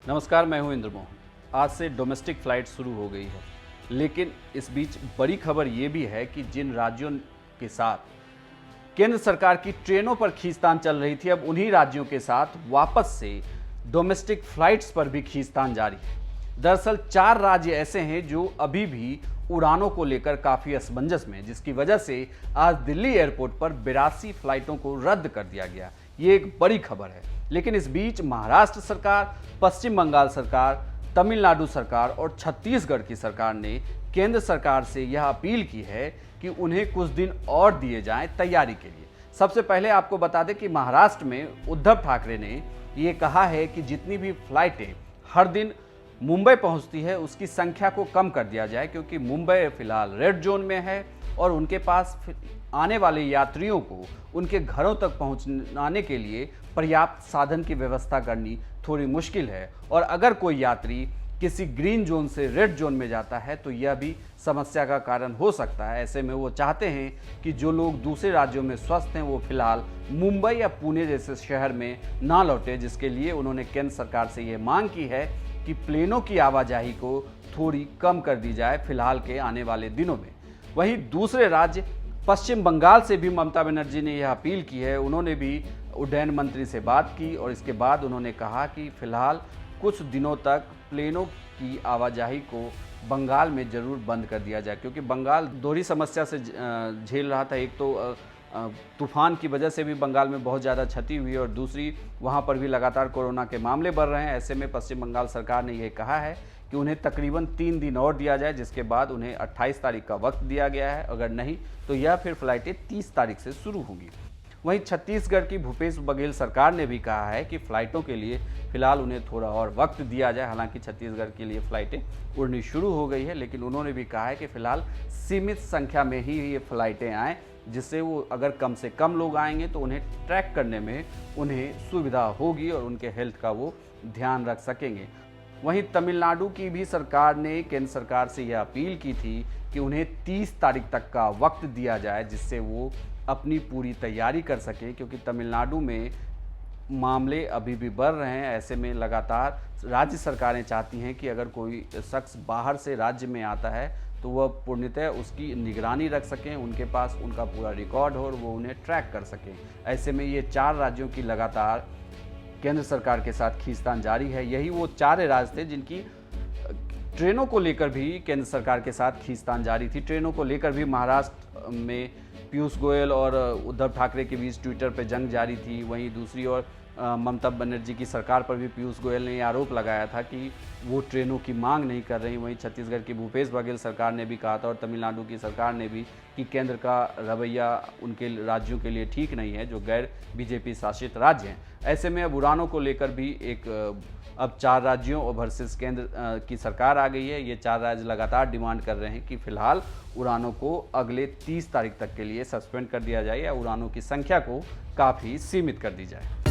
नमस्कार, मैं हूं इंद्र मोहन। आज से डोमेस्टिक फ़्लाइट शुरू हो गई है, लेकिन इस बीच बड़ी खबर ये भी है कि जिन राज्यों के साथ केंद्र सरकार की ट्रेनों पर खींचतान चल रही थी, अब उन्हीं राज्यों के साथ वापस से डोमेस्टिक फ़्लाइट्स पर भी खींचतान जारी है। दरअसल 4 राज्य ऐसे हैं जो अभी भी उड़ानों को लेकर काफ़ी असमंजस में हैं, जिसकी वजह से आज दिल्ली एयरपोर्ट पर 82 फ्लाइटों को रद्द कर दिया गया। ये एक बड़ी खबर है। लेकिन इस बीच महाराष्ट्र सरकार, पश्चिम बंगाल सरकार, तमिलनाडु सरकार और छत्तीसगढ़ की सरकार ने केंद्र सरकार से यह अपील की है कि उन्हें कुछ दिन और दिए जाएं तैयारी के लिए। सबसे पहले आपको बता दें कि महाराष्ट्र में उद्धव ठाकरे ने ये कहा है कि जितनी भी फ्लाइटें हर दिन मुंबई पहुंचती है उसकी संख्या को कम कर दिया जाए, क्योंकि मुंबई फिलहाल रेड जोन में है और उनके पास आने वाले यात्रियों को उनके घरों तक पहुंचाने के लिए पर्याप्त साधन की व्यवस्था करनी थोड़ी मुश्किल है। और अगर कोई यात्री किसी ग्रीन जोन से रेड जोन में जाता है तो यह भी समस्या का कारण हो सकता है। ऐसे में वो चाहते हैं कि जो लोग दूसरे राज्यों में स्वस्थ हैं वो फिलहाल मुंबई या पुणे जैसे शहर में ना लौटे, जिसके लिए उन्होंने केंद्र सरकार से ये मांग की है कि प्लेनों की आवाजाही को थोड़ी कम कर दी जाए फिलहाल के आने वाले दिनों में। वहीं दूसरे राज्य पश्चिम बंगाल से भी ममता बनर्जी ने यह अपील की है। उन्होंने भी उड्डयन मंत्री से बात की और इसके बाद उन्होंने कहा कि फिलहाल कुछ दिनों तक प्लेनों की आवाजाही को बंगाल में ज़रूर बंद कर दिया जाए, क्योंकि बंगाल दोहरी समस्या से झेल रहा था। एक तो तूफान की वजह से भी बंगाल में बहुत ज़्यादा क्षति हुई और दूसरी वहाँ पर भी लगातार कोरोना के मामले बढ़ रहे हैं। ऐसे में पश्चिम बंगाल सरकार ने यह कहा है कि उन्हें तकरीबन 3 दिन और दिया जाए, जिसके बाद उन्हें 28 तारीख का वक्त दिया गया है। अगर नहीं तो यह फिर फ्लाइटें 30 तारीख से शुरू होंगी। वहीं छत्तीसगढ़ की भूपेश बघेल सरकार ने भी कहा है कि फ़्लाइटों के लिए फ़िलहाल उन्हें थोड़ा और वक्त दिया जाए। हालांकि छत्तीसगढ़ के लिए फ़्लाइटें उड़नी शुरू हो गई है, लेकिन उन्होंने भी कहा है कि फ़िलहाल सीमित संख्या में ही ये फ़्लाइटें आएँ, जिससे वो अगर कम से कम लोग आएंगे तो उन्हें ट्रैक करने में उन्हें सुविधा होगी और उनके हेल्थ का वो ध्यान रख सकेंगे। वहीं तमिलनाडु की भी सरकार ने केंद्र सरकार से यह अपील की थी कि उन्हें 30 तारीख तक का वक्त दिया जाए, जिससे वो अपनी पूरी तैयारी कर सकें, क्योंकि तमिलनाडु में मामले अभी भी बढ़ रहे हैं। ऐसे में लगातार राज्य सरकारें चाहती हैं कि अगर कोई शख्स बाहर से राज्य में आता है तो वह पूर्णतः उसकी निगरानी रख सकें, उनके पास उनका पूरा रिकॉर्ड हो और वो उन्हें ट्रैक कर सकें। ऐसे में ये 4 राज्यों की लगातार केंद्र सरकार के साथ खींचतान जारी है। यही वो 4 राज्य थे जिनकी ट्रेनों को लेकर भी केंद्र सरकार के साथ खींचतान जारी थी। ट्रेनों को लेकर भी महाराष्ट्र में पीयूष गोयल और उद्धव ठाकरे के बीच ट्विटर पर जंग जारी थी। वहीं दूसरी ओर ममता बनर्जी की सरकार पर भी पीयूष गोयल ने आरोप लगाया था कि वो ट्रेनों की मांग नहीं कर रही। वहीं छत्तीसगढ़ की भूपेश बघेल सरकार ने भी कहा था और तमिलनाडु की सरकार ने भी कि केंद्र का रवैया उनके राज्यों के लिए ठीक नहीं है, जो गैर बीजेपी शासित राज्य हैं। ऐसे में अब उड़ानों को लेकर भी अब 4 राज्यों और वर्सेस केंद्र की सरकार आ गई है। ये 4 राज्य लगातार डिमांड कर रहे हैं कि फिलहाल उड़ानों को अगले 30 तारीख तक के लिए सस्पेंड कर दिया जाए या उड़ानों की संख्या को काफ़ी सीमित कर दी जाए।